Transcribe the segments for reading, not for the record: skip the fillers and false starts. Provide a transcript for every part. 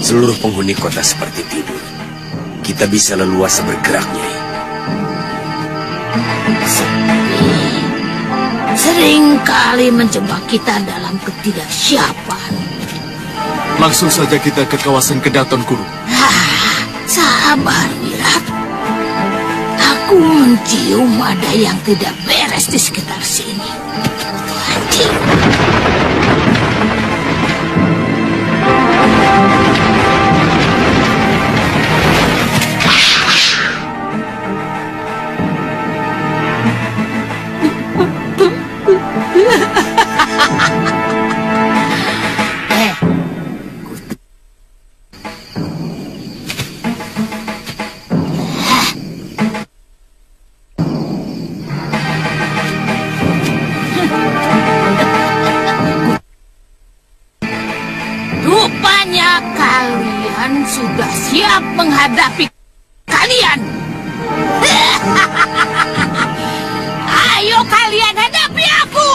Seluruh penghuni kota seperti tidur. Kita bisa leluasa bergerak, Nyai. Seringkali menjebak kita dalam ketidaksiapan. Langsung saja kita ke kawasan Kedaton Guru. Sabar, Wirat. Aku mencium ada yang tidak beres di sekitar sini. Hati. Rupanya kalian sudah siap menghadapi kalian. Ayo kalian hadapi aku.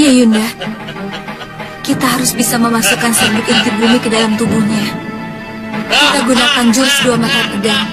Iya, Yunda. Kita harus bisa memasukkan serbuk inti bumi ke dalam tubuhnya. Kita gunakan jurus dua mata pedang.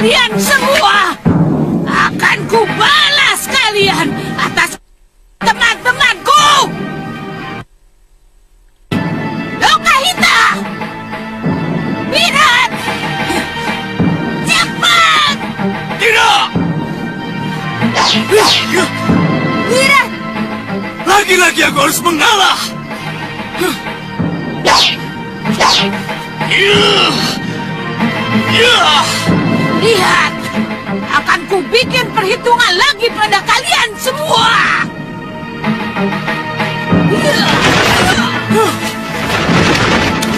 Kalian semua akan kubalas kalian atas teman-temanku. Lokahita, Wirat, cepat! Tidak! Wirat, Lagi-lagi aku harus mengalah! lihat, akan kubikin perhitungan lagi pada kalian semua.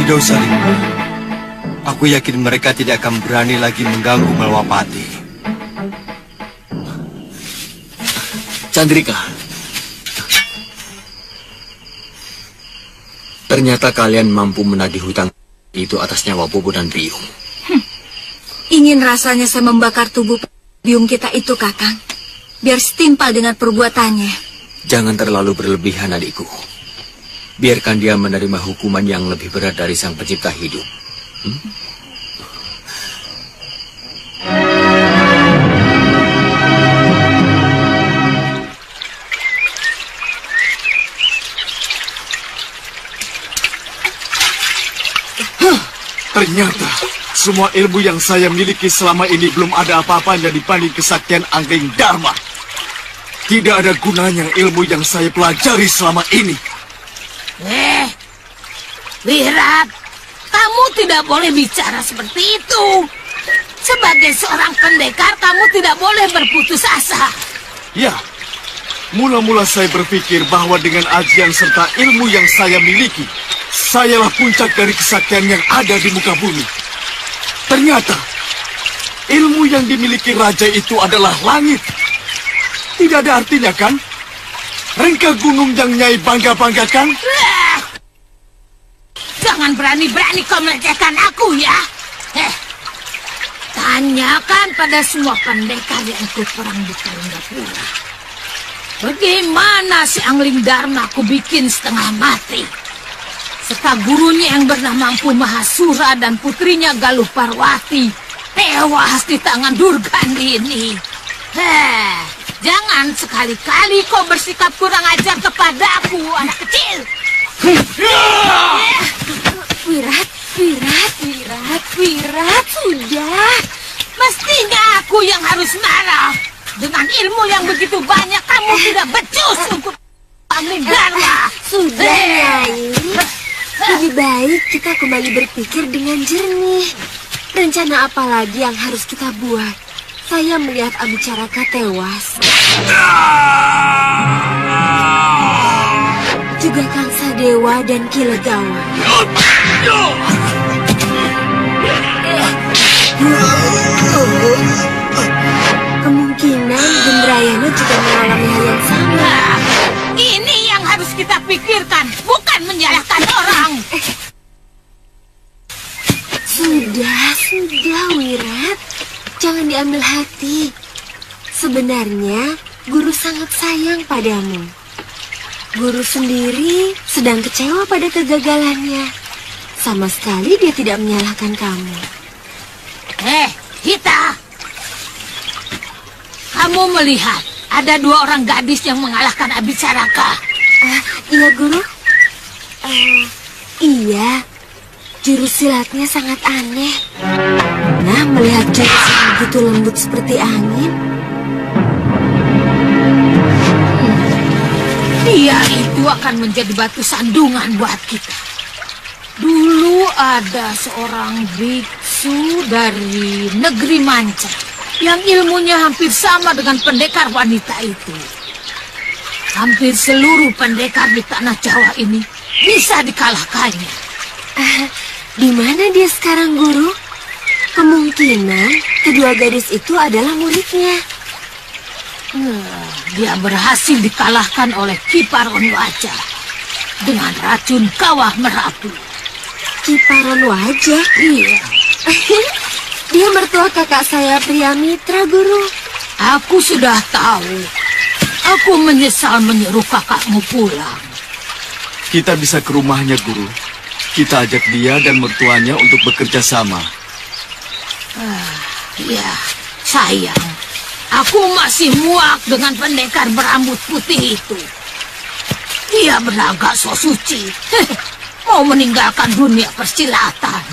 Tidak usah, Ling. Aku yakin mereka tidak akan berani lagi mengganggu Malwapati. Chandrika, ternyata kalian mampu menagih hutang itu atas nyawa Bobo dan Biung. Ingin rasanya saya membakar tubuh biung kita itu, Kakang. Biar setimpal dengan perbuatannya. Jangan terlalu berlebihan, adikku. Biarkan dia menerima hukuman yang lebih berat dari sang pencipta hidup. Ternyata semua ilmu yang saya miliki selama ini belum ada apa-apanya dibanding kesaktian Angling Dharma. Tidak ada gunanya ilmu yang saya pelajari selama ini. Wirat, kamu tidak boleh bicara seperti itu. Sebagai seorang pendekar, kamu tidak boleh berputus asa. Ya, mula-mula saya berpikir bahwa dengan ajian serta ilmu yang saya miliki, sayalah puncak dari kesaktian yang ada di muka bumi. Ternyata, ilmu yang dimiliki raja itu adalah langit. Tidak ada artinya, kan? Rengka gunung yang Nyai bangga-banggakan? Jangan berani-berani kau melecehkan aku, ya. Tanyakan pada semua pendekar yang ikut perang di Karangapura. Bagaimana si Angling Dharma aku bikin setengah mati? Serta gurunya yang bernama Empu Mahasura dan putrinya Galuh Parwati tewas di tangan Durgandini ini. Jangan sekali-kali kau bersikap kurang ajar kepadaku, anak kecil. Wirat, sudah. Mestinya aku yang harus marah. Dengan ilmu yang begitu banyak, kamu tidak becus untuk Angling Dharma. Sudah, Nyai. Lebih baik kita kembali berpikir dengan jernih. Rencana apa lagi yang harus kita buat? Saya melihat Abicaraka tewas. Juga Kangsa Dewa dan Kilegawa. Kemungkinan Gendrayana juga mengalami hal yang sama. Ini yang harus kita pikirkan, bukan menyalahkan orang. Sudah, Wirat. Jangan diambil hati. Sebenarnya, Guru sangat sayang padamu. Guru sendiri sedang kecewa pada kegagalannya. Sama sekali dia tidak menyalahkan kamu. Kita! Kamu melihat ada 2 orang gadis yang mengalahkan Abisaraka. Iya, Guru. Iya. Jurus silatnya sangat aneh. Nah, melihat jurus yang begitu lembut seperti angin. Dia itu akan menjadi batu sandungan buat kita. Dulu ada seorang biksu dari negeri Manca yang ilmunya hampir sama dengan pendekar wanita itu. Hampir seluruh pendekar di tanah Jawa ini bisa dikalahkannya. Di mana dia sekarang, Guru? Kemungkinan kedua gadis itu adalah muridnya. Dia berhasil dikalahkan oleh Kiparon Wajah dengan racun kawah merapu. Kiparon Wajah? Iya. Dia mertua kakak saya Priamitra, Guru. Aku sudah tahu. Aku menyesal menyuruh kakakmu pulang. Kita bisa ke rumahnya, Guru. Kita ajak dia dan mertuanya untuk bekerja sama. Ya, sayang. Aku masih muak dengan pendekar berambut putih itu. Dia berlagak so suci. Mau meninggalkan dunia persilatan.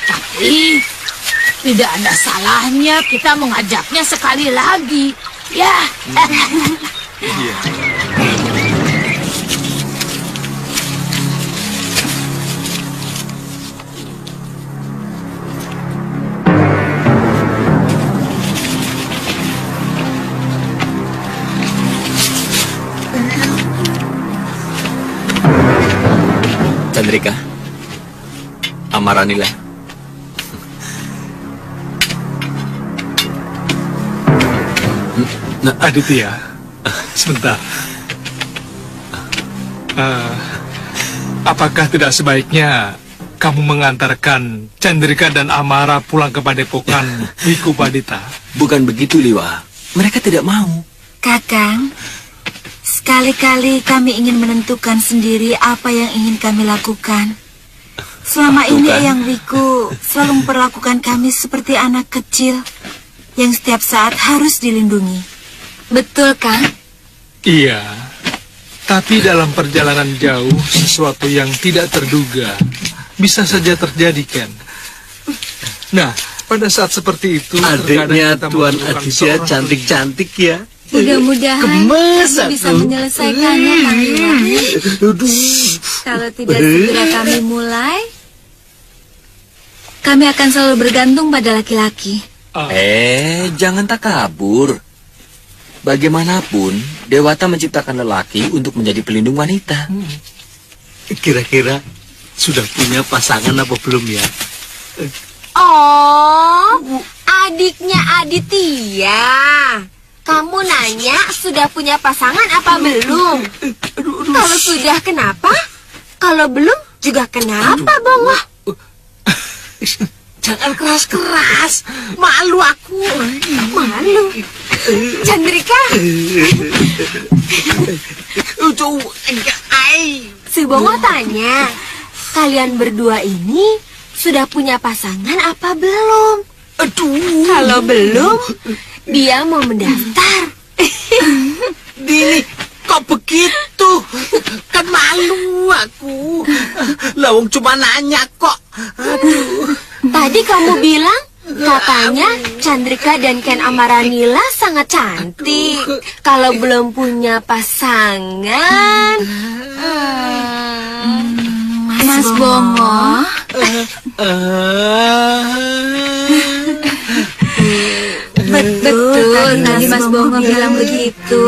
Tapi tidak ada salahnya kita mengajaknya sekali lagi. Ya. Iya. Chandrika, Amaranila. Aditya, sebentar. Apakah tidak sebaiknya kamu mengantarkan Chandrika dan Amara pulang ke padepokan Wiku Padita? Bukan begitu, Liwa. Mereka tidak mau. Kakang, sekali-kali kami ingin menentukan sendiri apa yang ingin kami lakukan. Selama ini Eyang Wiku selalu memperlakukan kami seperti anak kecil yang setiap saat harus dilindungi. Betul, Kang? Iya, tapi dalam perjalanan jauh sesuatu yang tidak terduga bisa saja terjadi, Ken. Nah, pada saat seperti itu Adiknya terkadang kita Tuan membutuhkan Aditya seorang cantik-cantik ya. Mudah-mudahan Gemes kami bisa aku. menyelesaikannya, Kang Iwan. Kalau tidak segera kami mulai, kami akan selalu bergantung pada laki-laki. Jangan takabur. Bagaimanapun, Dewata menciptakan lelaki untuk menjadi pelindung wanita. Kira-kira sudah punya pasangan apa belum ya? Oh, adiknya Aditya. Kamu nanya sudah punya pasangan apa belum? Kalau sudah kenapa? Kalau belum juga kenapa, Bongo? Jangan keras-keras. Malu aku. Malu. Chandrika. Si Bongo tanya, kalian berdua ini sudah punya pasangan apa belum? Aduh. Kalau belum, dia mau mendaftar. Dini, kok begitu? Kan malu aku. Lawang cuma nanya kok. Aduh. Tadi kamu bilang katanya Chandrika dan Ken Amaranila sangat cantik. Kalau belum punya pasangan, Mas Bongo, betul tadi Mas Bongo bilang begitu.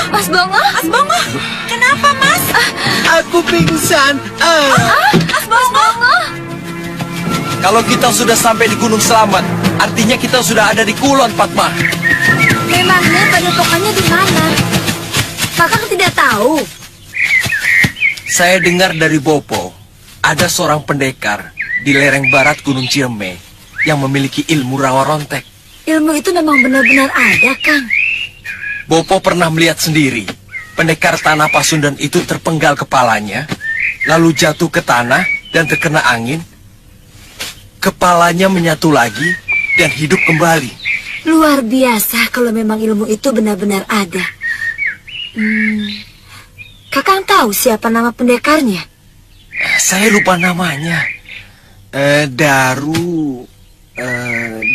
Mas Bongo, kenapa Mas? Aku pingsan. Mas Bongo. Kalau kita sudah sampai di Gunung Selamat, Artinya kita sudah ada di Kulon, Fatma. Memangnya padepokannya di mana? Kakang tidak tahu. Saya dengar dari Bopo, ada seorang pendekar di lereng barat Gunung Ciremai yang memiliki ilmu rawa rontek. Ilmu itu memang benar-benar ada, Kang. Bopo pernah melihat sendiri. Pendekar tanah Pasundan itu terpenggal kepalanya, lalu jatuh ke tanah dan terkena angin. Kepalanya menyatu lagi dan hidup kembali. Luar biasa kalau memang ilmu itu benar-benar ada. Kakang tahu siapa nama pendekarnya? Saya lupa namanya.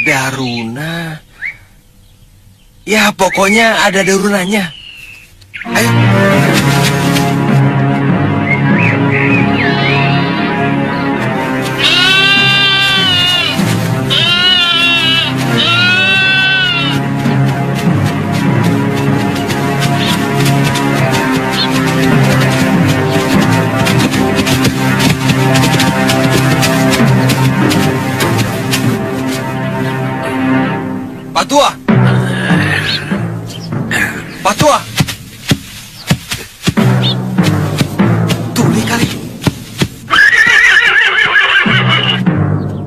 Daruna. Ya, pokoknya ada darunanya. Ayo. Patua! Patua! Tuli kali.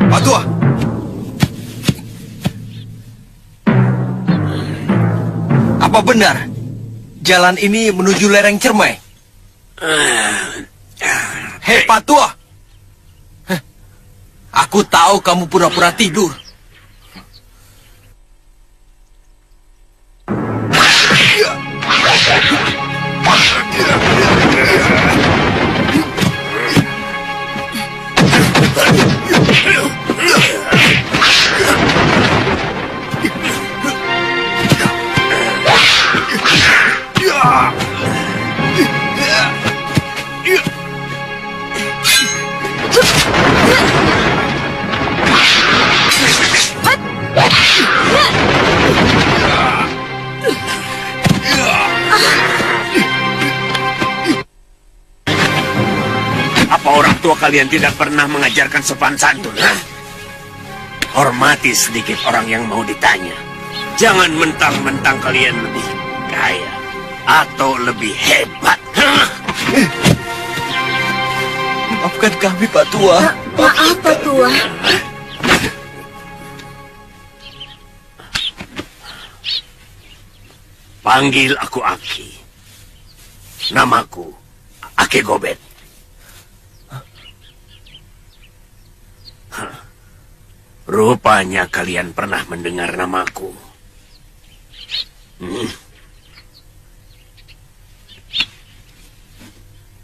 Patua! Apa benar jalan ini menuju lereng Ciremai? Hei Patua! Aku tahu kamu pura-pura tidur. Apa orang tua kalian tidak pernah mengajarkan sopan santun, ha? Hormati sedikit orang yang mau ditanya. Jangan mentang-mentang kalian lebih kaya atau lebih hebat. Maafkan kami, Pak Tua. Maaf, Pak Tua. Panggil aku Aki. Namaku Aki Gobet. Rupanya kalian pernah mendengar namaku.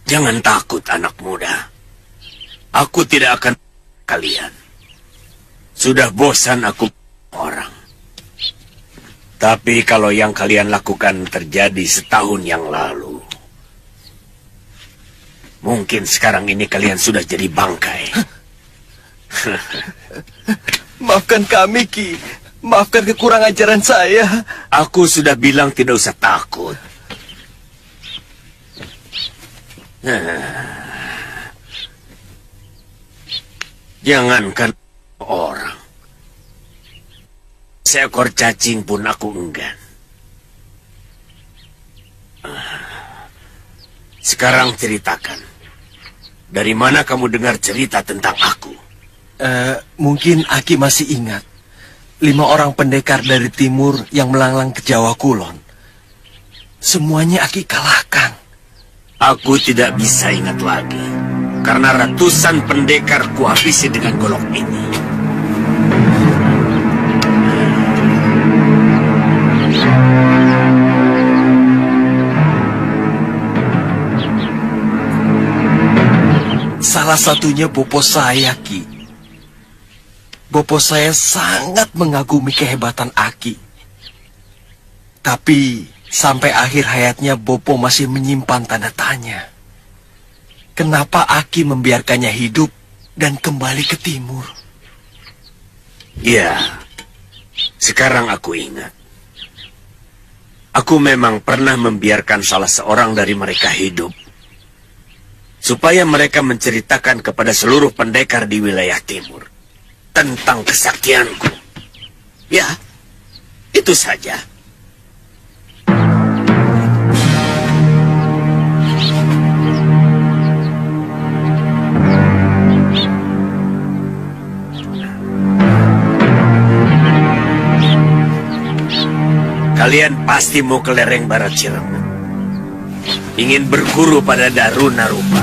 Jangan takut, anak muda. Aku tidak akan kalian. Sudah bosan aku orang. Tapi kalau yang kalian lakukan terjadi setahun yang lalu, mungkin sekarang ini kalian sudah jadi bangkai. Maafkan kami, Ki. Maafkan kekurangan ajaran saya. Aku sudah bilang tidak usah takut. Jangankan orang. Seekor cacing pun aku enggan. Sekarang ceritakan. Dari mana kamu dengar cerita tentang aku? Mungkin Aki masih ingat 5 orang pendekar dari timur yang melanglang ke Jawa Kulon. Semuanya Aki kalahkan. Aku tidak bisa ingat lagi. Karena ratusan pendekar kuhabisi dengan golok ini. Salah satunya bopo saya, Ki. Bopo saya sangat mengagumi kehebatan Aki. Tapi sampai akhir hayatnya Bopo masih menyimpan tanda tanya. Kenapa Aki membiarkannya hidup dan kembali ke timur? Ya, sekarang aku ingat. Aku memang pernah membiarkan salah seorang dari mereka hidup. Supaya mereka menceritakan kepada seluruh pendekar di wilayah timur tentang kesaktianku. Ya, itu saja. Kalian pasti mau ke lereng barat Ciremai. Ingin berguru pada Daruna Rupa.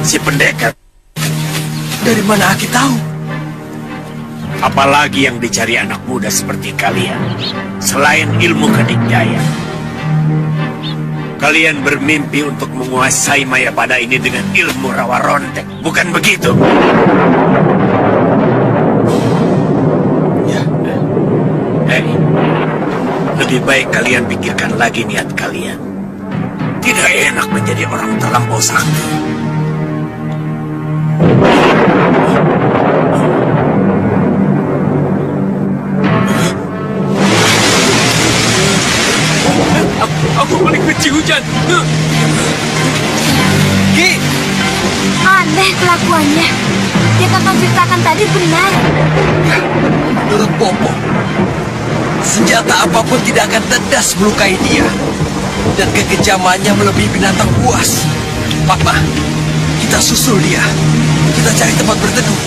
Si pendekar. Dari mana Aki tahu? Apalagi yang dicari anak muda seperti kalian. Selain ilmu kedikdaya. Kalian bermimpi untuk menguasai Mayapada ini dengan ilmu rawa rontek. Bukan begitu? Ya. Hei, lebih baik kalian pikirkan lagi niat kalian. Tidak enak menjadi orang terlampau sakti. Aku paling benci hujan. Ki, Aneh kelakuannya. Yang kakak ceritakan tadi benar. menurut Bopo, senjata apapun tidak akan tedas melukai dia. Dan kekejamannya melebihi binatang buas. Papa, kita susul dia. Kita cari tempat berteduh.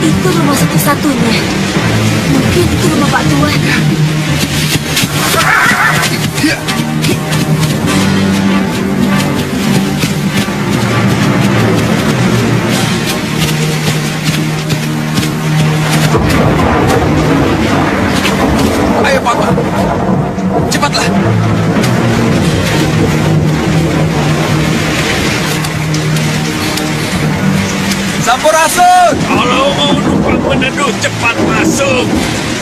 Itu rumah satu-satunya. Mungkin itu rumah Pak Tuan. Ayo Papa, cepatlah. Sampurasun! Kalau mau numpang meneduh, cepat masuk.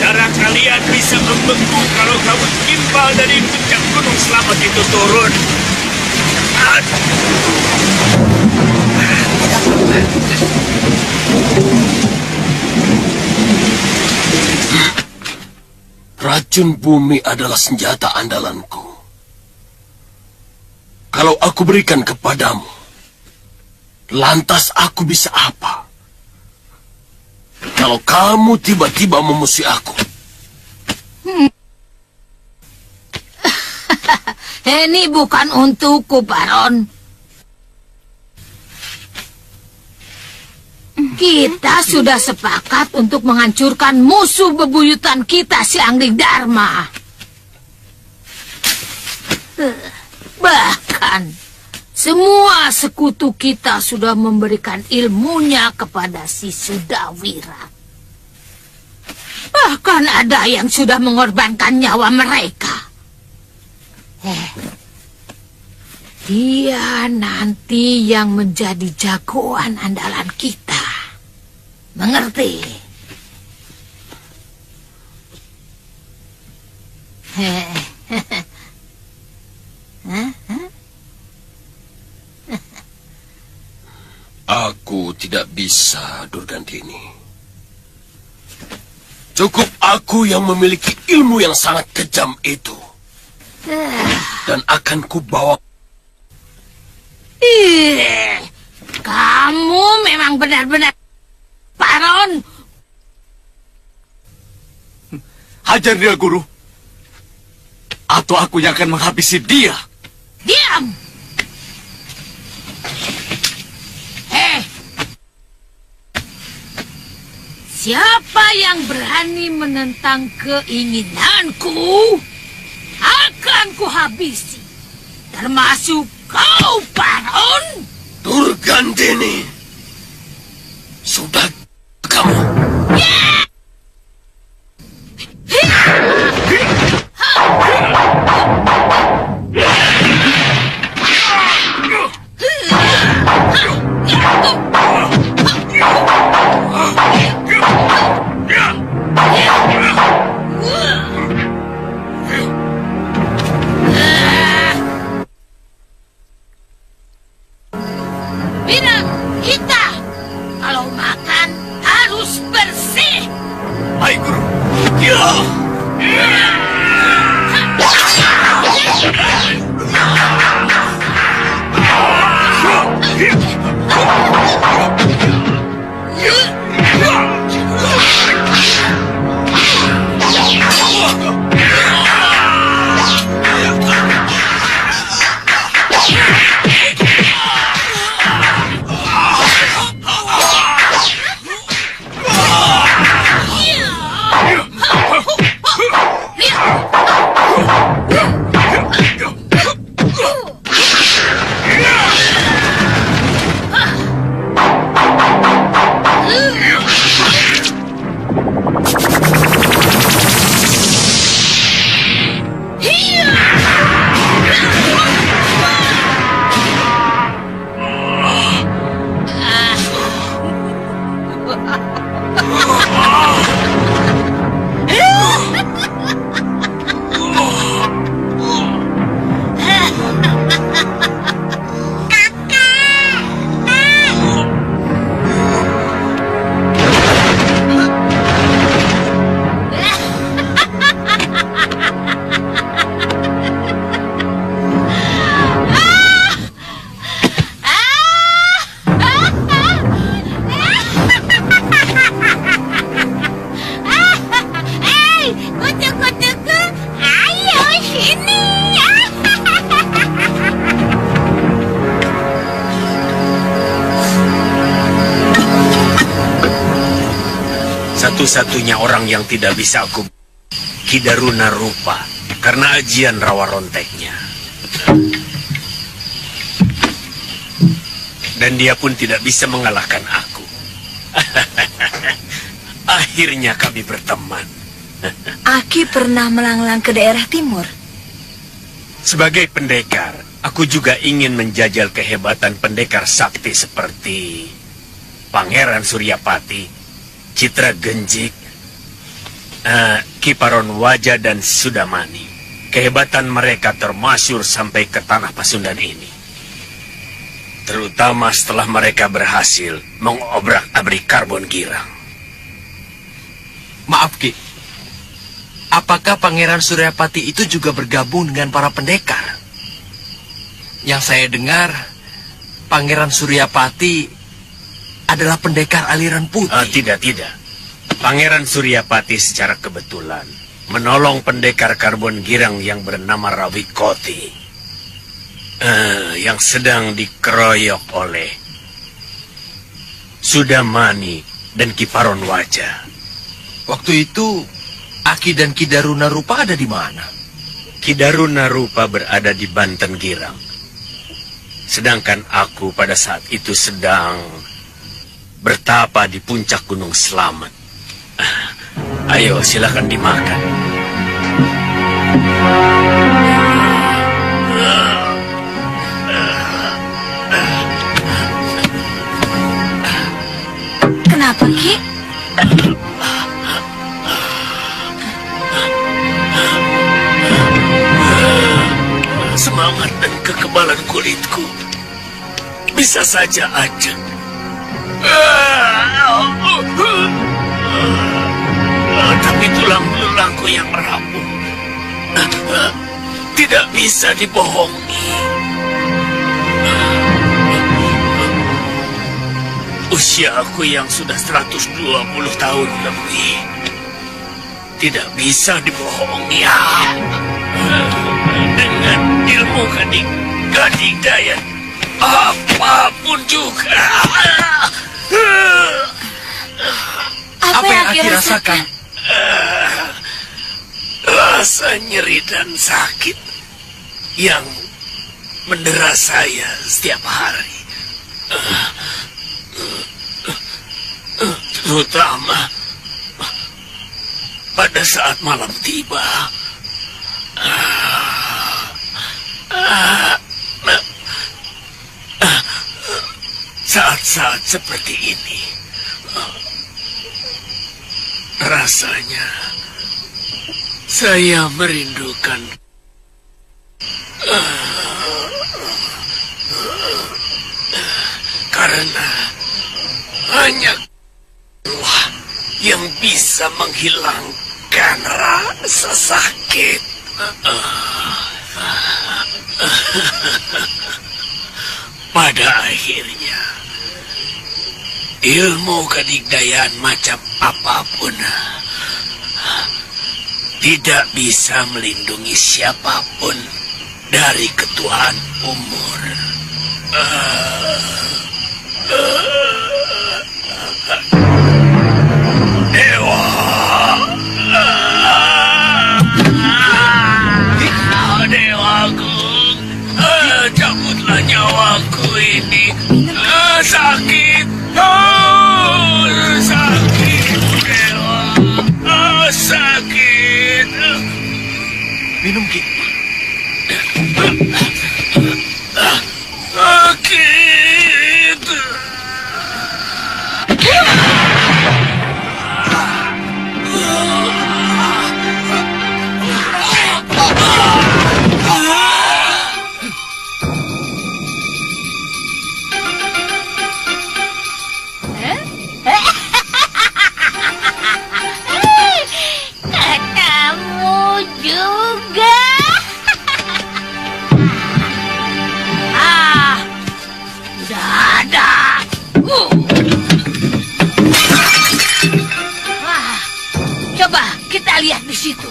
Darah kalian bisa membeku kalau kamu timbal dari puncak gunung selamat itu turun. Racun bumi adalah senjata andalanku. Kalau aku berikan kepadamu, lantas aku bisa apa? Kalau kamu tiba-tiba memusuhi aku, Ini bukan untukku, Baron. Kita sudah sepakat untuk menghancurkan musuh bebuyutan kita, si Angling Dharma. Bahkan, semua sekutu kita sudah memberikan ilmunya kepada si Sudawira. Bahkan ada yang sudah mengorbankan nyawa mereka. Dia nanti yang menjadi jagoan andalan kita. Mengerti? aku tidak bisa, Durgandini. Cukup aku yang memiliki ilmu yang sangat kejam itu. Dan akan kubawa. Kamu memang benar-benar Baron. Hajar dia, Guru. Atau aku yang akan menghabisi dia. Diam. Siapa yang berani menentang keinginanku akan kuhabisi. Termasuk kau, Baron. Durgandini, sudah kamu. Bina, kita kalau makan Hai guru. Ya. Satu-satunya orang yang tidak bisa aku Ki Daruna Rupa karena ajian rawa ronteknya. Dan dia pun tidak bisa mengalahkan aku. Akhirnya kami berteman. Aki pernah melanglang ke daerah timur. Sebagai pendekar, aku juga ingin menjajal kehebatan pendekar sakti seperti Pangeran Suryapati, Citra Genjik, Kiparon Waja dan Sudamani. Kehebatan mereka termasyur sampai ke tanah Pasundan ini. Terutama setelah mereka berhasil mengobrak-abrik Karbon Girang. Maaf, Ki. Apakah Pangeran Suryapati itu juga bergabung dengan para pendekar? Yang saya dengar, Pangeran Suryapati adalah pendekar aliran putih. Tidak. Pangeran Suryapati secara kebetulan menolong pendekar Karbon Girang yang bernama Rawikoti. Yang sedang dikeroyok oleh Sudamani dan Kiparon Waja. Waktu itu, Aki dan Ki Daruna Rupa ada di mana? Ki Daruna Rupa berada di Banten Girang. Sedangkan aku pada saat itu sedang bertapa di puncak Gunung Slamet. Ayo, silakan dimakan. Kenapa, Ki? Semangat dan kekebalan kulitku bisa saja ada. Tapi tulang belulangku yang rapuh tidak bisa dibohongi. Usia aku yang sudah 120 tahun lebih tidak bisa dibohongi. Dengan ilmu gading daya apapun juga. Apa yang Aki rasakan? Rasa nyeri dan sakit yang mendera saya setiap hari. Terutama pada saat malam tiba. Saat-saat seperti ini rasanya saya merindukan karena hanya Allah yang bisa bisa menghilangkan rasa sakit. Pada akhirnya, ilmu kedigdayaan macam apapun tidak bisa melindungi siapapun dari ketuaan umur. Dewa, dewaku, cabutlah nyawaku ini. Sakit, sakit, dewa, sakit. Minum, Ki. Sakit. Kamu juga. Udah ada. Coba kita lihat di situ.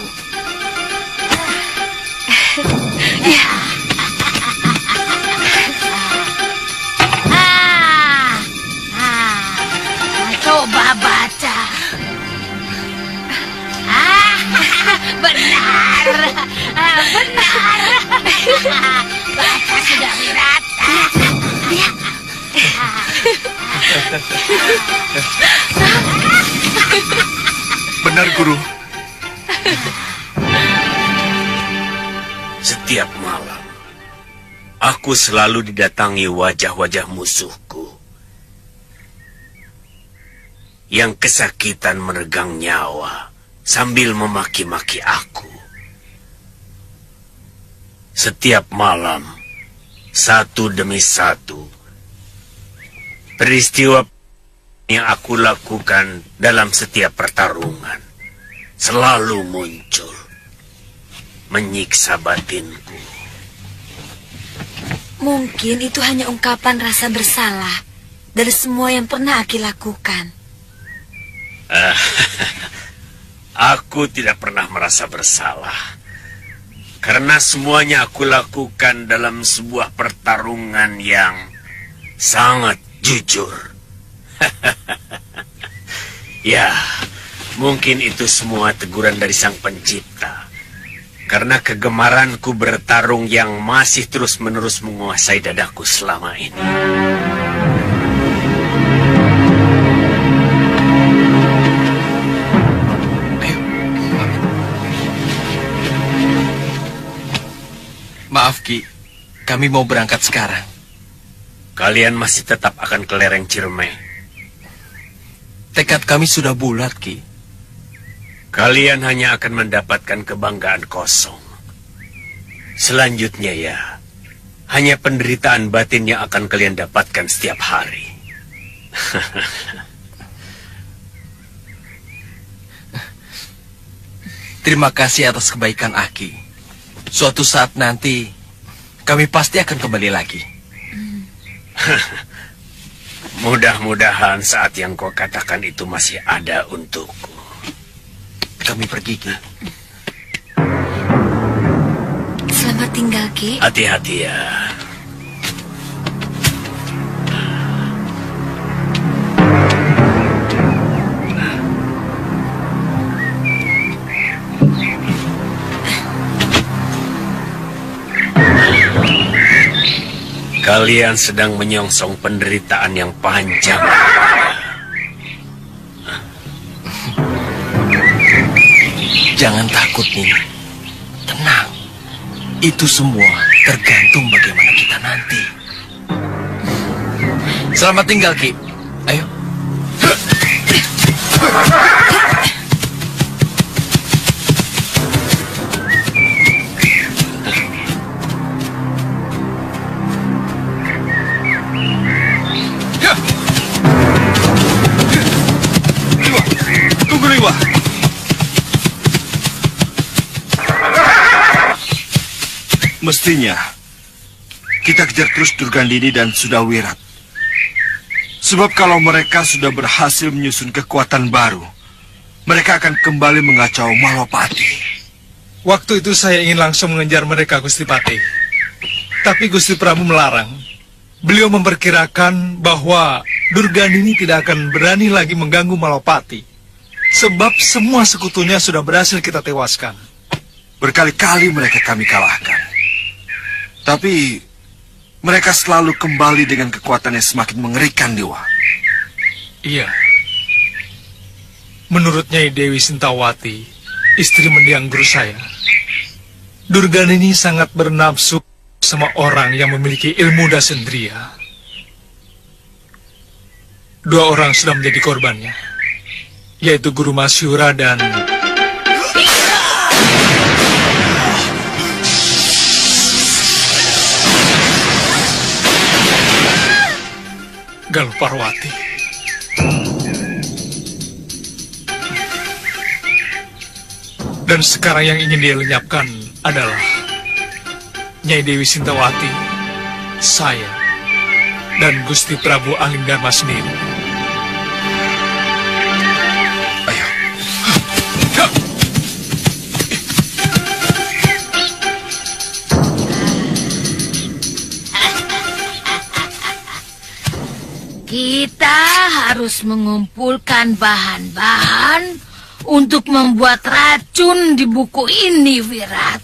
Coba baca. Benar. Benar. Baca sudah merata. Benar, Guru. Setiap malam, aku selalu didatangi wajah-wajah musuhku yang kesakitan meregang nyawa sambil memaki-maki aku. Setiap malam, satu demi satu, peristiwa yang aku lakukan dalam setiap pertarungan selalu muncul, menyiksa batinku. Mungkin itu hanya ungkapan rasa bersalah dari semua yang pernah Aki lakukan. Aku tidak pernah merasa bersalah, karena semuanya aku lakukan dalam sebuah pertarungan yang sangat jujur. Ya, mungkin itu semua teguran dari Sang Pencipta, karena kegemaranku bertarung yang masih terus-menerus menguasai dadaku selama ini. Maaf, Ki. Kami mau berangkat sekarang. Kalian masih tetap akan ke lereng Ciremai. Tekad kami sudah bulat, Ki. Kalian hanya akan mendapatkan kebanggaan kosong. Selanjutnya ya, hanya penderitaan batin yang akan kalian dapatkan setiap hari. Terima kasih atas kebaikan Aki. Suatu saat nanti, kami pasti akan kembali lagi. Mudah-mudahan saat yang kau katakan itu masih ada untukku. Kami pergi, Ki. Selamat tinggal, Ki. Hati-hati ya. Kalian sedang menyongsong penderitaan yang panjang. Jangan takut, Nini. Tenang. Itu semua tergantung bagaimana kita nanti. Selamat tinggal, Ki. Ayo. Tunggu, Liwa. Mestinya kita kejar terus Durgandini dan Sudawirat. Sebab kalau mereka sudah berhasil menyusun kekuatan baru, mereka akan kembali mengacau Malwapati. Waktu itu saya ingin langsung mengejar mereka, Gusti Patih. Tapi Gusti Prabu melarang. Beliau memperkirakan bahwa Durgandini tidak akan berani lagi mengganggu Malwapati. Sebab semua sekutunya sudah berhasil kita tewaskan. Berkali-kali mereka kami kalahkan. Tapi mereka selalu kembali dengan kekuatan yang semakin mengerikan, Dewa. Iya. Menurut Nyai Dewi Sintawati, istri mendiang guru saya, Durgandini sangat bernafsu sama orang yang memiliki ilmu dasendria. 2 orang sudah menjadi korbannya, yaitu Guru Masyura dan Galuh Parwati. Dan sekarang yang ingin dia lenyapkan adalah Nyai Dewi Sintawati, saya, dan Gusti Prabu Alingdharma sendiri. Ayo. Kita harus mengumpulkan bahan-bahan untuk membuat racun di buku ini, Wirat.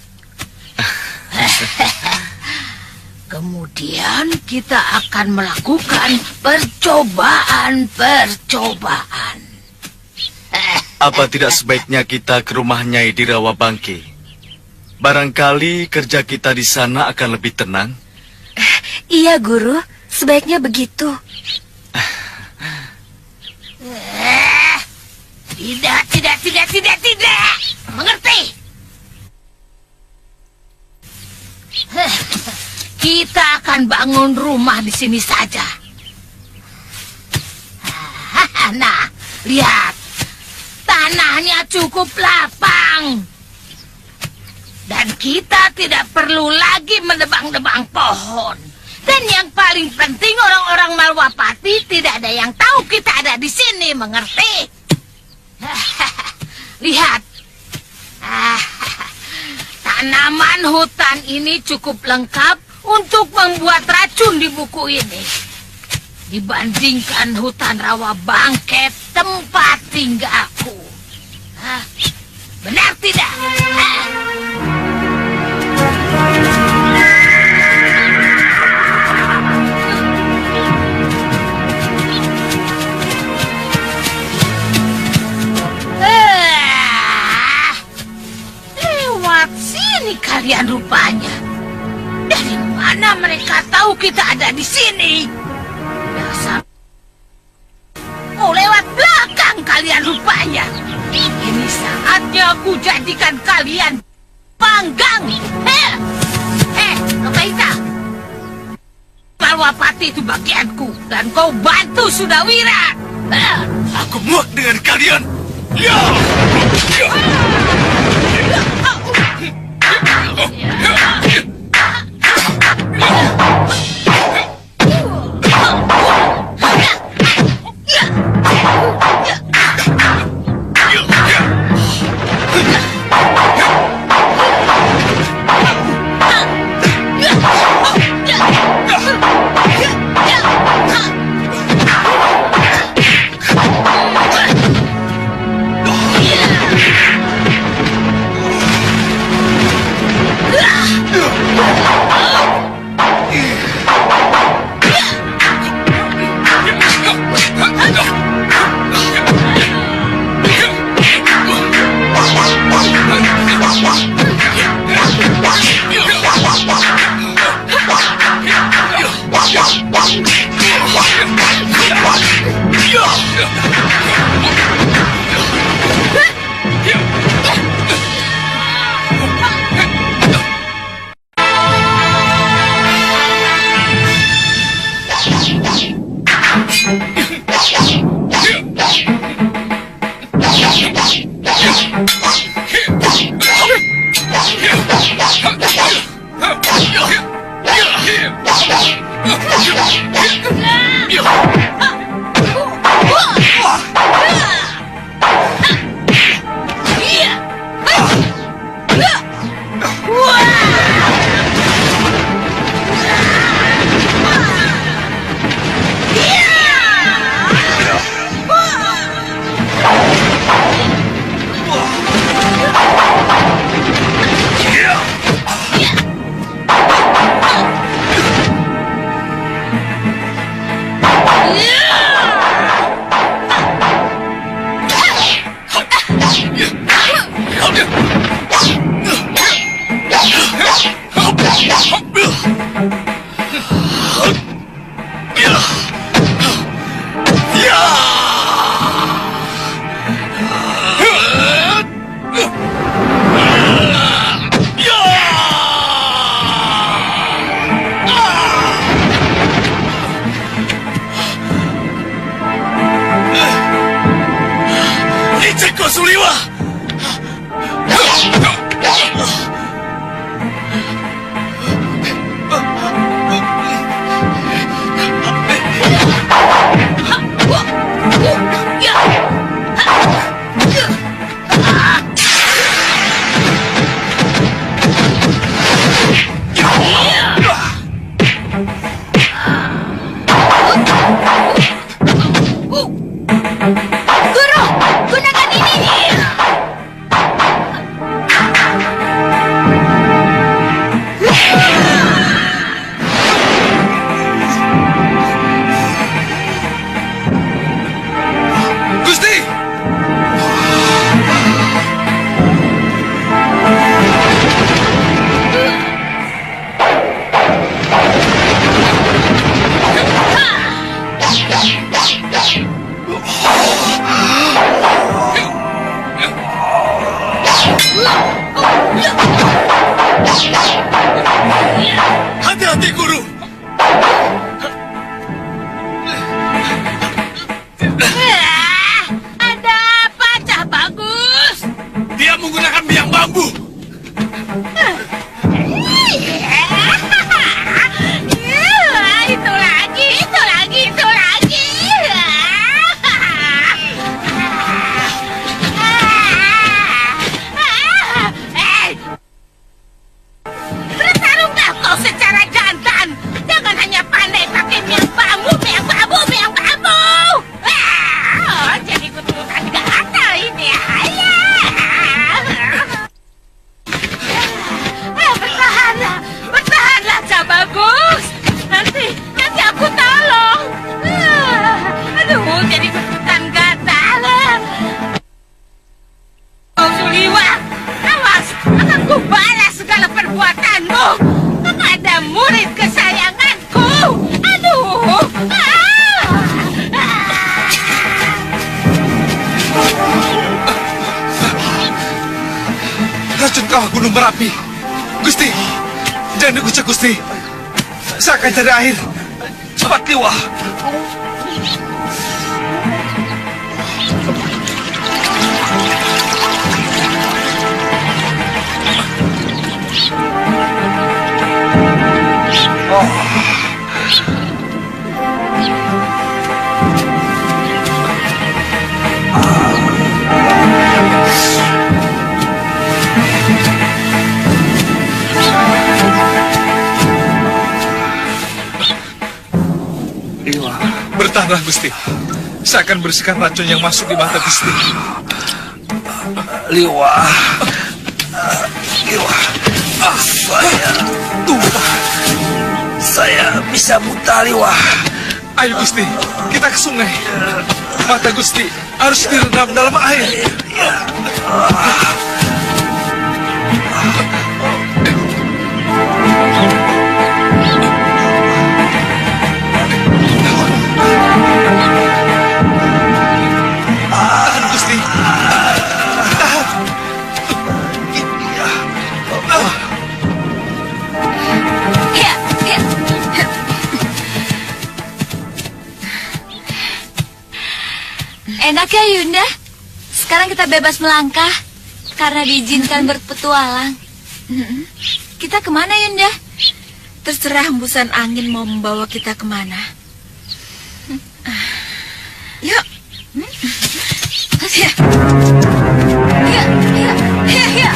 Kemudian kita akan melakukan percobaan-percobaan. Apa tidak sebaiknya kita ke rumah Nyai di Rawabangke? Barangkali kerja kita di sana akan lebih tenang. Iya, Guru. Sebaiknya begitu. Tidak. Mengerti? Kita akan bangun rumah di sini saja. Nah, lihat. Tanahnya cukup lapang. Dan kita tidak perlu lagi menebang-nebang pohon. Dan yang paling penting, orang-orang Malwapati tidak ada yang tahu kita ada di sini, mengerti? Lihat. Tanaman hutan ini cukup lengkap untuk membuat racun di buku ini. Dibandingkan hutan Rawabangke, tempat tinggalku. Benar tidak? Lewat sini kalian rupanya. Dari mana mereka tahu kita ada di sini? Dasar. Oh, lewat belakang kalian rupanya. Ini saatnya aku jadikan kalian panggang. Lokaita. Malwapati itu bagianku dan kau bantu Sudawirat. Aku muak dengan kalian. Ya! Liwa! Guru, gunakan ini. Gusti! Hati-hati, Guru! Ada apa, Cah Bagus? Dia menggunakan biang bambu. Itu lagi. Bertarunglah kau secara jantan. Jangan hanya pandai pakai biang bambu. Jadi kutukan gatal ini. Bertahanlah, Cah Bagus. Nanti aku tolong. Aduh, jadi kutukan gatal. Oh, Suliwa, awas, akan ku balas segala perbuatanmu kepada murid kesayanganku. Aduh. Racun kawah gunung Merapi. Gusti, jangan dikucak, Gusti. Saya akan cari air. Cepat, Liwa! Bertahanlah, Gusti. Saya akan bersihkan racun yang masuk di mata Gusti. Liwa! Saya bisa buta, Liwa. Ayo, Gusti, kita ke sungai. Mata Gusti harus direndam dalam air. Tahan, Gusti. Tahan. Enak ya, Yunda? Sekarang kita bebas melangkah karena diizinkan berpetualang. Kita kemana, Yunda? Terserah hembusan angin mau membawa kita kemana. Yuk. Ya. Ya.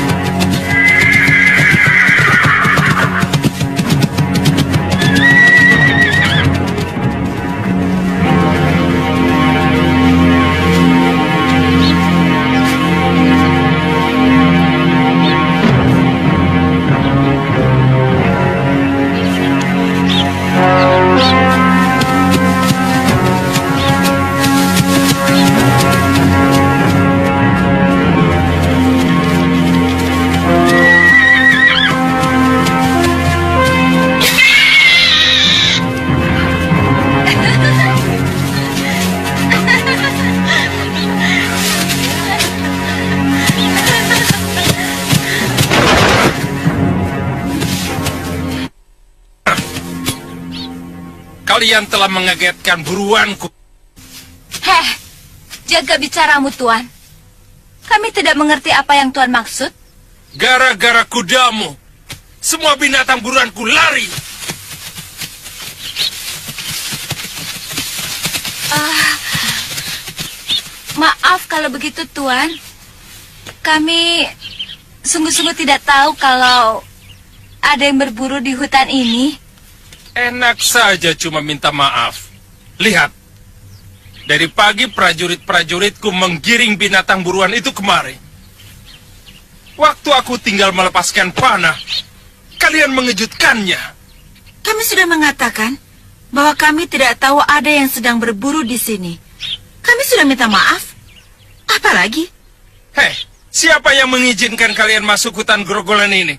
Kalian telah mengagetkan buruanku. Heh, jaga bicaramu, Tuan. Kami tidak mengerti apa yang Tuan maksud. Gara-gara kudamu, semua binatang buruanku lari. Maaf kalau begitu, Tuan. Kami sungguh-sungguh tidak tahu kalau ada yang berburu di hutan ini. Enak saja cuma minta maaf. Lihat, dari pagi prajurit-prajuritku menggiring binatang buruan itu kemari. Waktu aku tinggal melepaskan panah, kalian mengejutkannya. Kami sudah mengatakan bahwa kami tidak tahu ada yang sedang berburu di sini. Kami sudah minta maaf. Apalagi? Hei, siapa yang mengizinkan kalian masuk hutan Grogolan ini?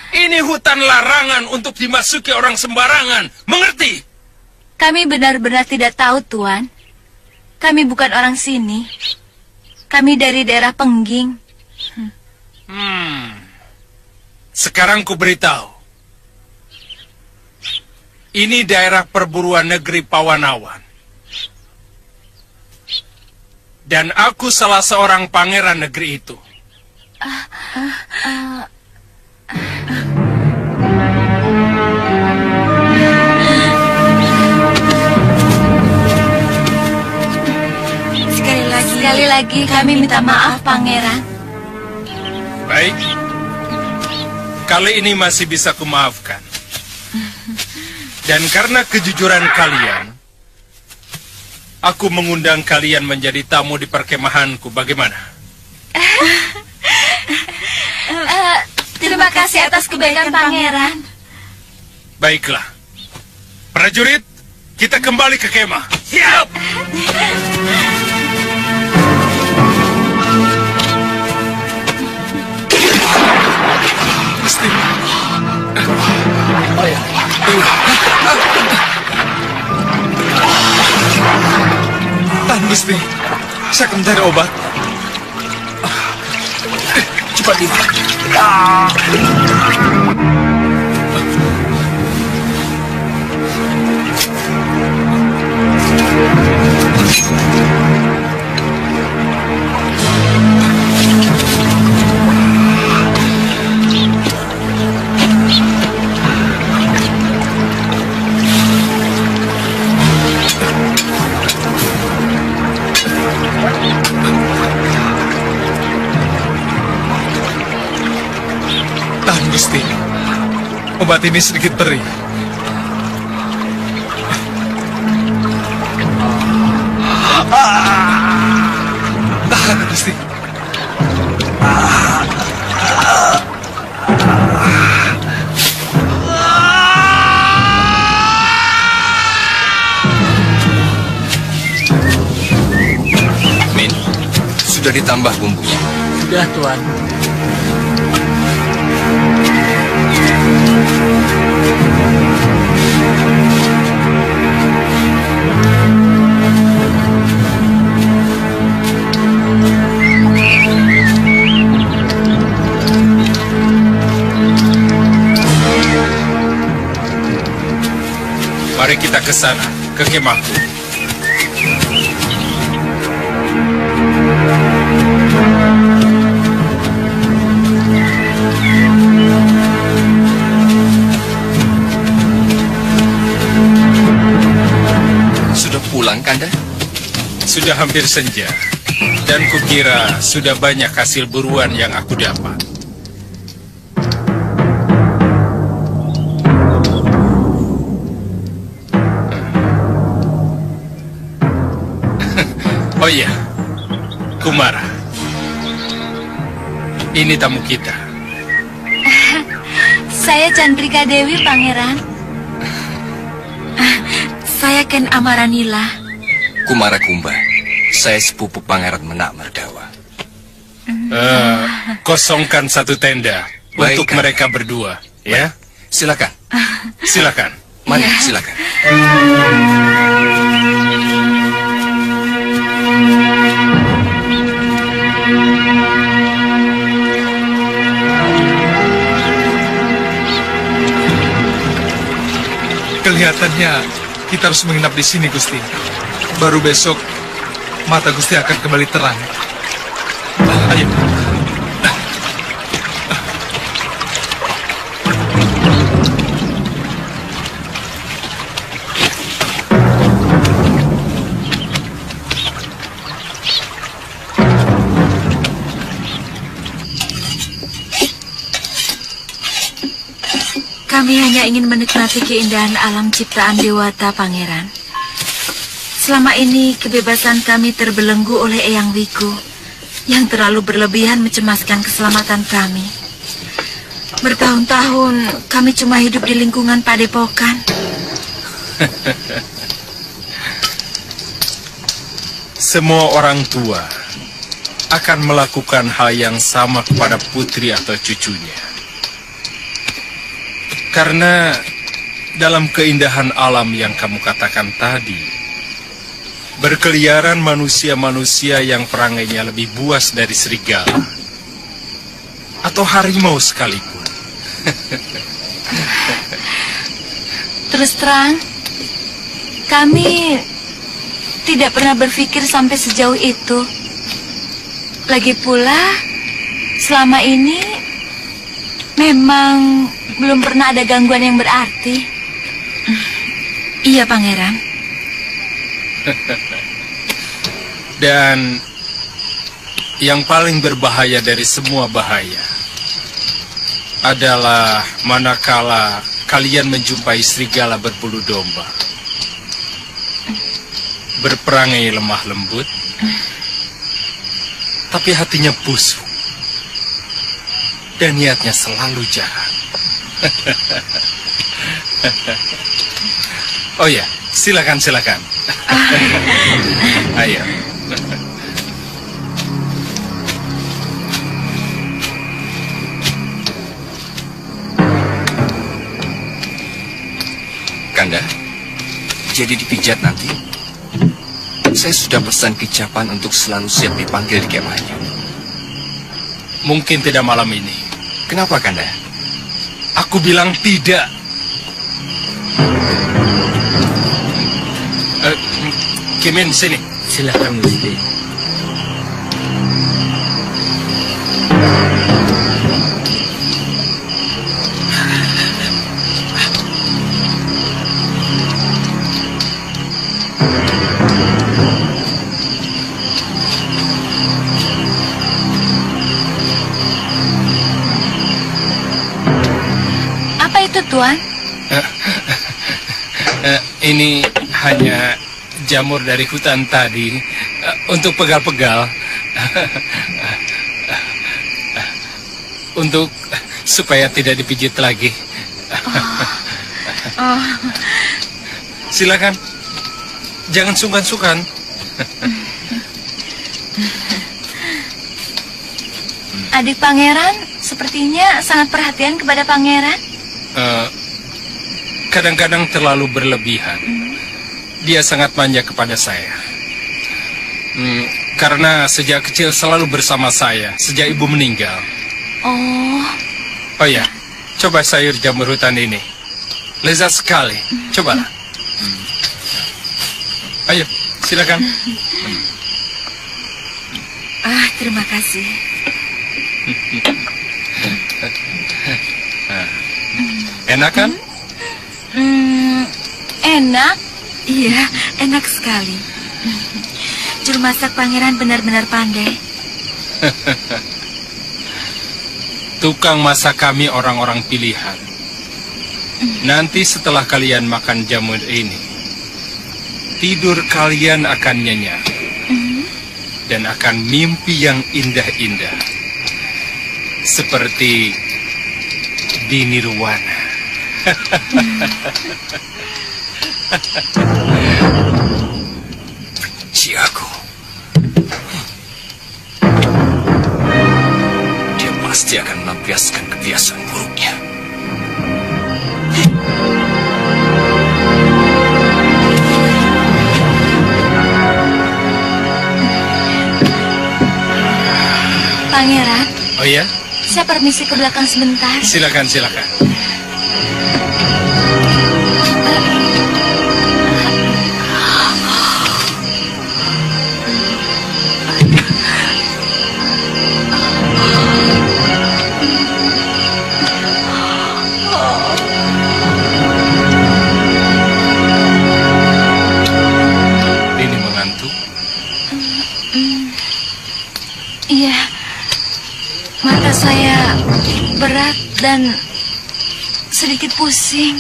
Ini hutan larangan untuk dimasuki orang sembarangan. Mengerti? Kami benar-benar tidak tahu, Tuan. Kami bukan orang sini. Kami dari daerah Pengging. Sekarang ku beritahu. Ini daerah perburuan negeri Pawanawan. Dan aku salah seorang pangeran negeri itu. Sekali lagi kami minta maaf, Pangeran. Baik. Kali ini masih bisa kumaafkan. Dan karena kejujuran kalian, aku mengundang kalian menjadi tamu di perkemahanku. Bagaimana? Terima kasih atas kebaikan Pangeran. Baiklah. Prajurit, kita kembali ke kemah. Siap! Gusti. Tahan, Gusti. Saya akan mencari obat. Cepat ini. Tahan, Gusti. Obat ini sedikit perih. Tahan, Gusti. Min, sudah ditambah bumbunya. Sudah, Tuan. Mari kita ke sana, ke kemahku. Sudah pulang, Kanda? Sudah hampir senja. Dan kukira sudah banyak hasil buruan yang aku dapat. Oh iya, Kumara. Ini tamu kita. Saya Chandrika Dewi, Pangeran. Saya Ken Amaranila. Kumara Kumba. Saya sepupu Pangeran Menak Merdawa. Kosongkan satu tenda Baik, untuk Kanda. mereka berdua, ya? Silakan. Silakan. Mari, Iya. silakan. Kelihatannya kita harus menginap di sini, Gusti. Baru besok mata Gusti akan kembali terang. Ayo. Kami hanya ingin menikmati keindahan alam ciptaan Dewata, Pangeran. Selama ini kebebasan kami terbelenggu oleh Eyang Wiku yang terlalu berlebihan mencemaskan keselamatan kami. Bertahun-tahun kami cuma hidup di lingkungan padepokan. Semua orang tua akan melakukan hal yang sama kepada putri atau cucunya. Karena dalam keindahan alam yang kamu katakan tadi, berkeliaran manusia-manusia yang perangainya lebih buas dari serigala atau harimau sekalipun. Terus terang, kami tidak pernah berpikir sampai sejauh itu. Lagi pula, selama ini memang belum pernah ada gangguan yang berarti. Iya, Pangeran. Dan yang paling berbahaya dari semua bahaya adalah manakala kalian menjumpai serigala berbulu domba, berperangai lemah lembut, tapi hatinya busuk dan niatnya selalu jahat. Oh ya, silakan. Ayo. Kanda, jadi dipijat nanti. Saya sudah pesan Kicapan untuk selalu siap dipanggil di kemahnya. Mungkin tidak malam ini. Kenapa, Kanda? Aku bilang tidak. Kimin, sini. Silakan, Gusti. Apa itu, Tuan? Ini hanya jamur dari hutan tadi untuk pegal-pegal. Untuk supaya tidak dipijit lagi. Silakan. Jangan sungkan-sungkan. Adik Pangeran sepertinya sangat perhatian kepada Pangeran. Kadang-kadang terlalu berlebihan. Dia sangat manja kepada saya. Karena sejak kecil selalu bersama saya, sejak ibu meninggal. Oh ya, coba sayur jamur hutan ini. Lezat sekali. Cobalah. Ayo, silakan. Terima kasih. Enak kan? Enak. Iya, enak sekali. Juru masak Pangeran benar-benar pandai. Tukang masak kami orang-orang pilihan. Nanti setelah kalian makan jamur ini, tidur kalian akan nyenyak. Dan akan mimpi yang indah-indah. Seperti di Nirwana. Benci aku. Dia pasti akan melampiaskan kebiasaan buruknya. Pangeran. Oh ya? Saya permisi ke belakang sebentar. Silakan. saya berat dan sedikit pusing.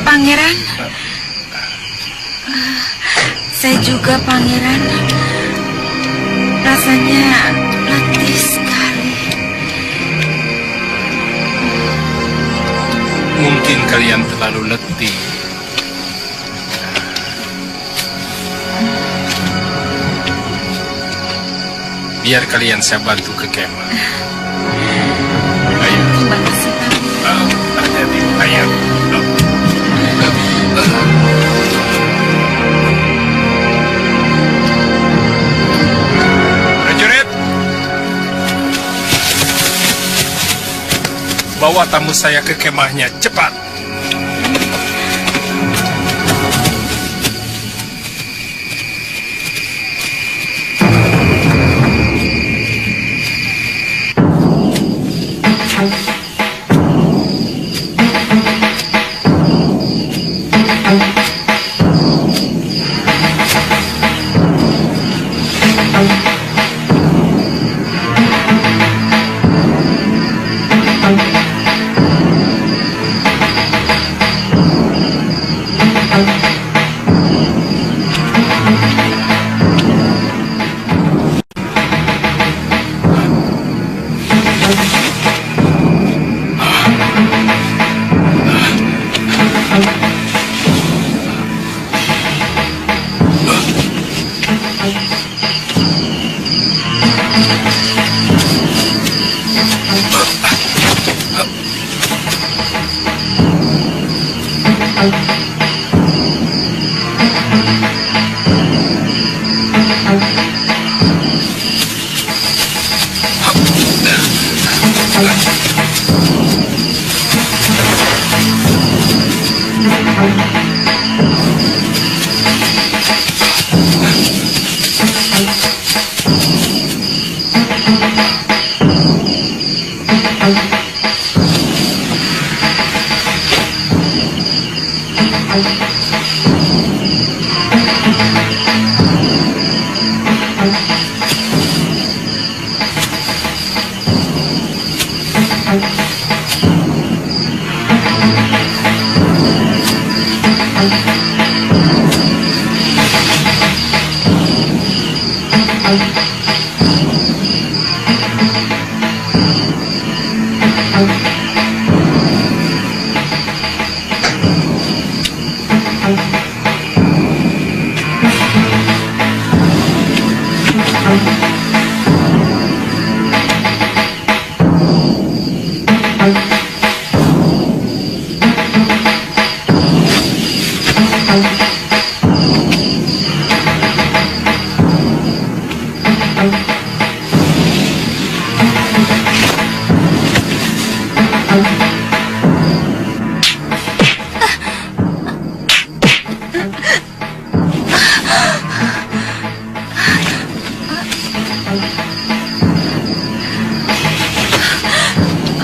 Pangeran? Saya juga, Pangeran. Rasanya letih sekali. Mungkin kalian terlalu letih. Biar kalian saya bantu ke kemah. Ayo. Terima kasih, Pak. Hati-hati. Ayo. Prajurit, bawa tamu saya ke kemahnya, cepat.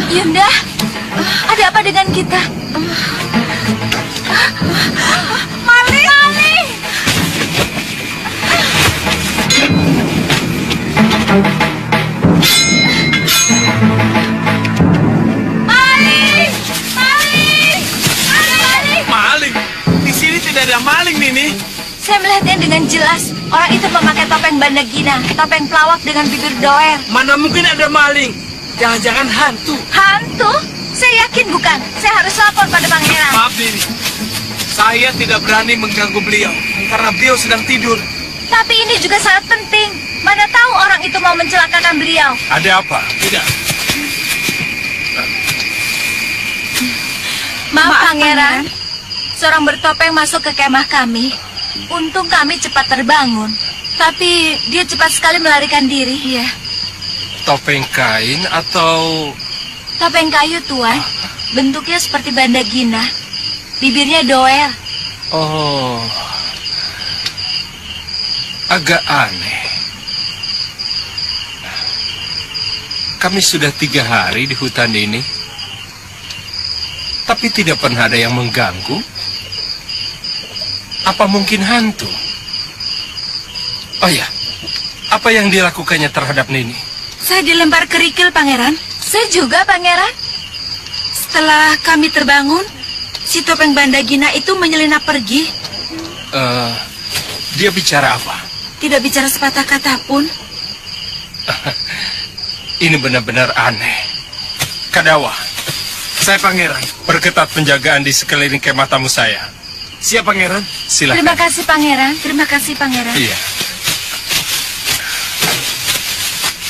Yunda, ada apa dengan kita? Maling! Maling! Maling! Maling! Ada maling! Maling? Di sini tidak ada maling, Nini. Saya melihatnya dengan jelas. Orang itu memakai topeng bandagina, topeng pelawak dengan bibir doer. Mana mungkin ada maling? Jangan-jangan hantu. Hantu? Saya yakin bukan. Saya harus lapor pada pangeran. Maaf, Nini. Saya tidak berani mengganggu beliau karena beliau sedang tidur. Tapi ini juga sangat penting. Mana tahu orang itu mau mencelakakan beliau. Ada apa? Tidak. Maaf, pangeran. Seorang bertopeng masuk ke kemah kami. Untung kami cepat terbangun. Tapi dia cepat sekali melarikan diri. Iya. Topeng kain atau... Topeng kayu, Tuan. Bentuknya seperti bandagina. Bibirnya doer. Oh... Agak aneh. Kami sudah 3 hari di hutan ini. Tapi tidak pernah ada yang mengganggu. Apa mungkin hantu? Oh ya, apa yang dilakukannya terhadap Nini? Saya dilempar kerikil, Pangeran. Saya juga, Pangeran. Setelah kami terbangun, si topeng Bandagina itu menyelinap pergi. Dia bicara apa? Tidak bicara sepatah kata pun. Ini benar-benar aneh. Kadawa, saya Pangeran. Perketat penjagaan di sekeliling kemah tamu saya. Siap, Pangeran. Silakan. Terima kasih, Pangeran. Terima kasih, Pangeran. Iya.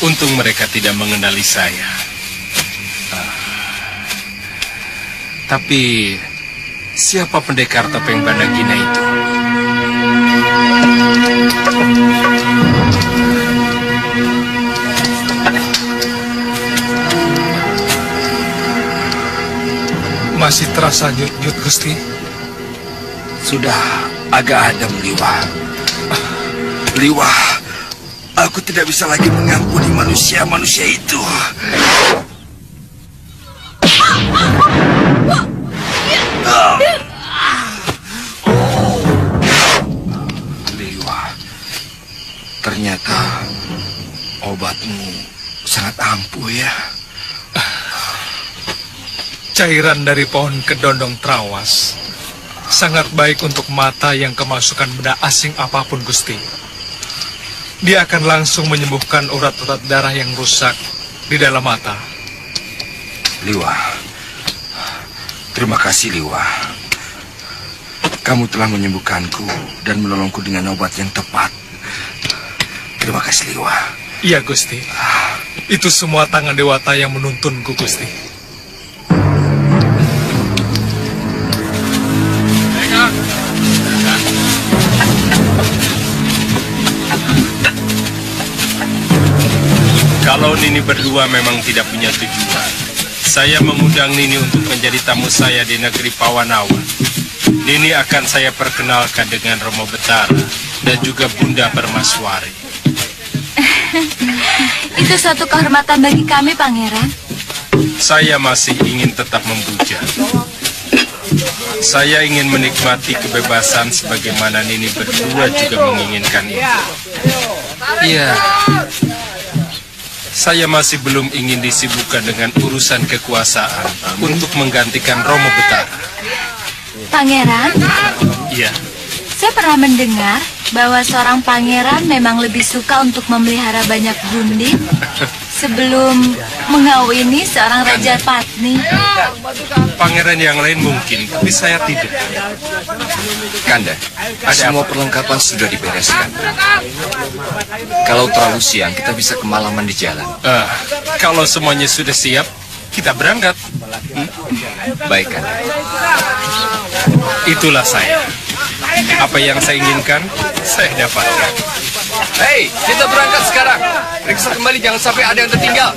Untung mereka tidak mengenali saya. Tapi siapa pendekar topeng Bandagina itu? Masih terasa nyut-nyut, Gusti. Sudah agak adem, Liwa. Liwa, aku tidak bisa lagi mengampuni manusia-manusia itu. Liwa, ternyata obatmu sangat ampuh ya. Cairan dari pohon kedondong trawas sangat baik untuk mata yang kemasukan benda asing apapun, Gusti. Dia akan langsung menyembuhkan urat-urat darah yang rusak di dalam mata. Liwa, terima kasih Liwa. Kamu telah menyembuhkanku dan menolongku dengan obat yang tepat. Terima kasih Liwa. Iya, Gusti. Itu semua tangan dewata yang menuntunku, Gusti. Kalau Nini berdua memang tidak punya tujuan, saya mengundang Nini untuk menjadi tamu saya di negeri Pawanawa. Nini akan saya perkenalkan dengan Romo Betara dan juga Bunda Permaswari. Itu suatu kehormatan bagi kami, Pangeran. Saya masih ingin tetap membujang. Saya ingin menikmati kebebasan sebagaimana Nini berdua juga menginginkan itu. Iya. Saya masih belum ingin disibukkan dengan urusan kekuasaan untuk menggantikan Romo Betara. Pangeran, Iya. saya pernah mendengar bahwa seorang pangeran memang lebih suka untuk memelihara banyak gundik sebelum mengawini seorang raja patni. Pangeran yang lain mungkin, tapi saya tidak. Kanda, semua perlengkapan sudah dibereskan. Kalau terlalu siang, kita bisa kemalaman di jalan. Kalau semuanya sudah siap, kita berangkat. Baik, Kanda. Itulah saya. Apa yang saya inginkan, saya dapatkan. Hei, kita berangkat sekarang. Periksa kembali, jangan sampai ada yang tertinggal.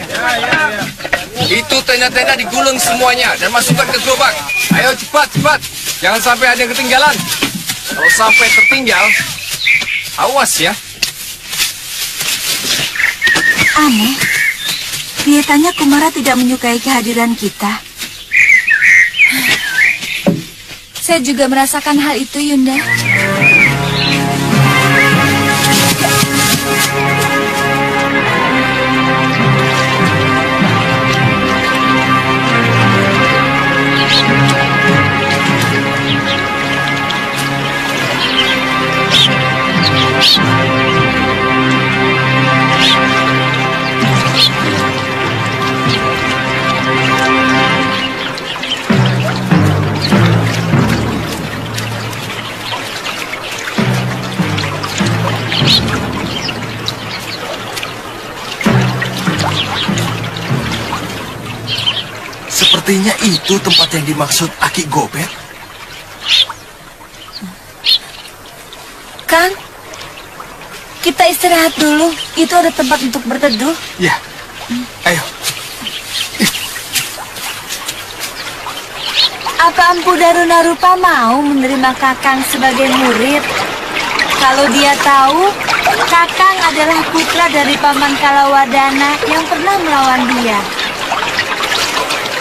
Itu tenda-tenda digulung semuanya dan masukkan ke gerobak. Ayo cepat, cepat. Jangan sampai ada yang ketinggalan. Kalau sampai tertinggal, awas ya. Aneh, kelihatannya Kumara tidak menyukai kehadiran kita. Saya juga merasakan hal itu, Yunda. Sepertinya itu tempat yang dimaksud Aki Gobet. Kang, kita istirahat dulu. Itu ada tempat untuk berteduh. Ya, ayo. Apa Empu Darunarupa mau menerima Kakang sebagai murid? Kalau dia tahu, Kakang adalah putra dari Paman Kalawadana yang pernah melawan dia.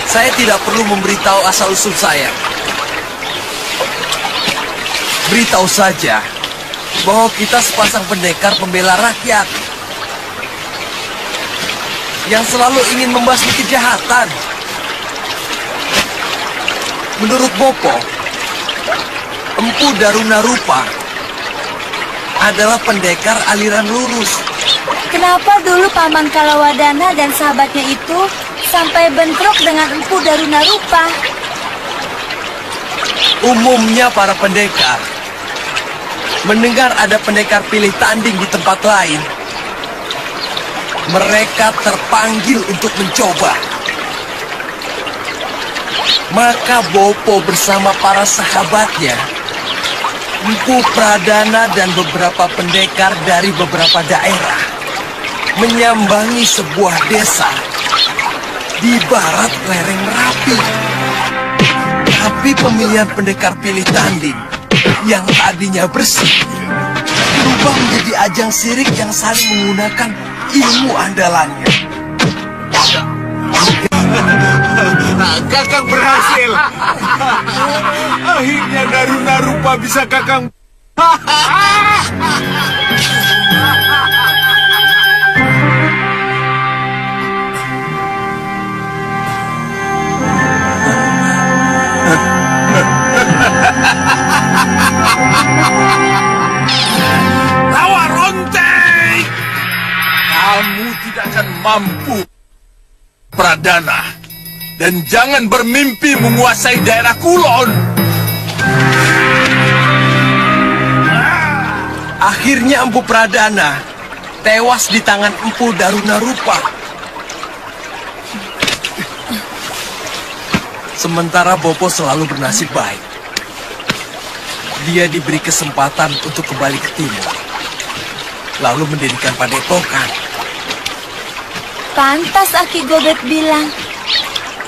Saya tidak perlu memberitahu asal-usul saya. Beritahu saja bahwa kita sepasang pendekar pembela rakyat yang selalu ingin membasmi kejahatan. Menurut Bopo, Empu Darunarupa adalah pendekar aliran lurus. Kenapa dulu Paman Kalawadana dan sahabatnya itu sampai bentrok dengan Empu Darunarupa? Umumnya para pendekar mendengar ada pendekar pilih tanding di tempat lain, mereka terpanggil untuk mencoba. Maka Bopo bersama para sahabatnya, Empu Pradana dan beberapa pendekar dari beberapa daerah menyambangi sebuah desa di barat lereng Merapi. Tapi pemilihan pendekar pilih tanding yang tadinya bersih berubah menjadi ajang sirik yang saling menggunakan ilmu andalannya. Kakang berhasil. Akhirnya Darunarupa bisa Kakang. Rawa Rontek! Kamu tidak akan mampu, Pradana. Dan jangan bermimpi menguasai daerah Kulon. Akhirnya Empu Pradana tewas di tangan Empu Darunarupa. Sementara Bopo selalu bernasib baik. Dia diberi kesempatan untuk kembali ke timur, lalu mendirikan padepokan. Pantas Aki Gobet bilang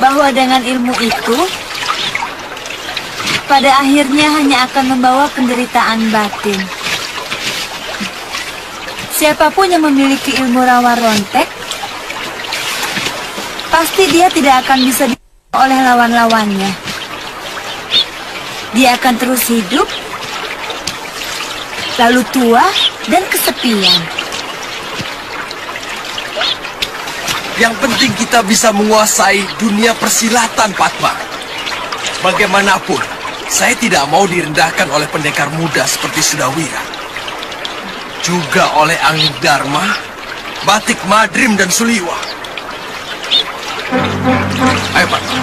bahwa dengan ilmu itu, pada akhirnya hanya akan membawa penderitaan batin. Siapapun yang memiliki ilmu rawa rontek, pasti dia tidak akan bisa dikalahkan oleh lawan-lawannya. Dia akan terus hidup, lalu tua dan kesepian. Yang penting kita bisa menguasai dunia persilatan, Padma. Bagaimanapun, saya tidak mau direndahkan oleh pendekar muda seperti Sudawira. Juga oleh Angin Dharma, Batik Madrim, dan Suliwa. Ayo, Padma.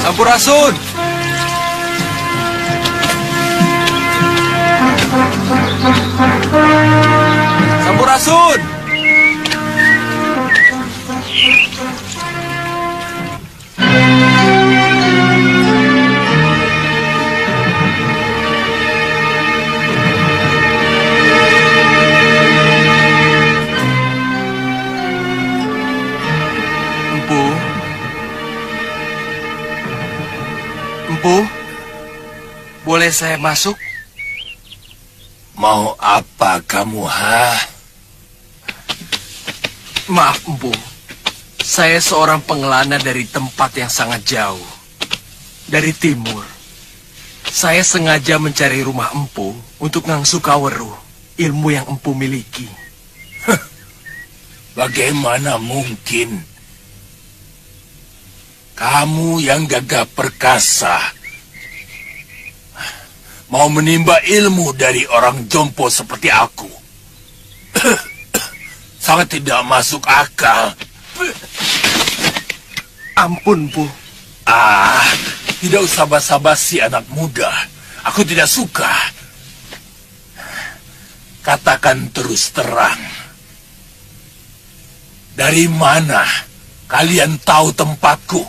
Sampurasun! Sampurasun! Empu, boleh saya masuk? Mau apa kamu, ha? Maaf, Empu. Saya seorang pengelana dari tempat yang sangat jauh. Dari timur. Saya sengaja mencari rumah Empu untuk ngangsu kaweru, ilmu yang Empu miliki. Bagaimana mungkin? Kamu yang gagah perkasa mau menimba ilmu dari orang jompo seperti aku. Sangat tidak masuk akal. Ampun, Bu. Tidak usah basa-basi anak muda. Aku tidak suka. Katakan terus terang. Dari mana kalian tahu tempatku?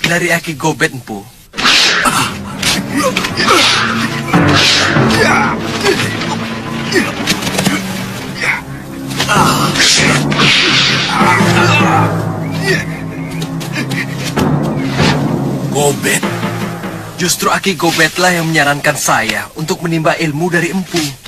Dari Aki Gobet, Empu. Gobet? Justru Aki Gobetlah yang menyarankan saya untuk menimba ilmu dari Empu.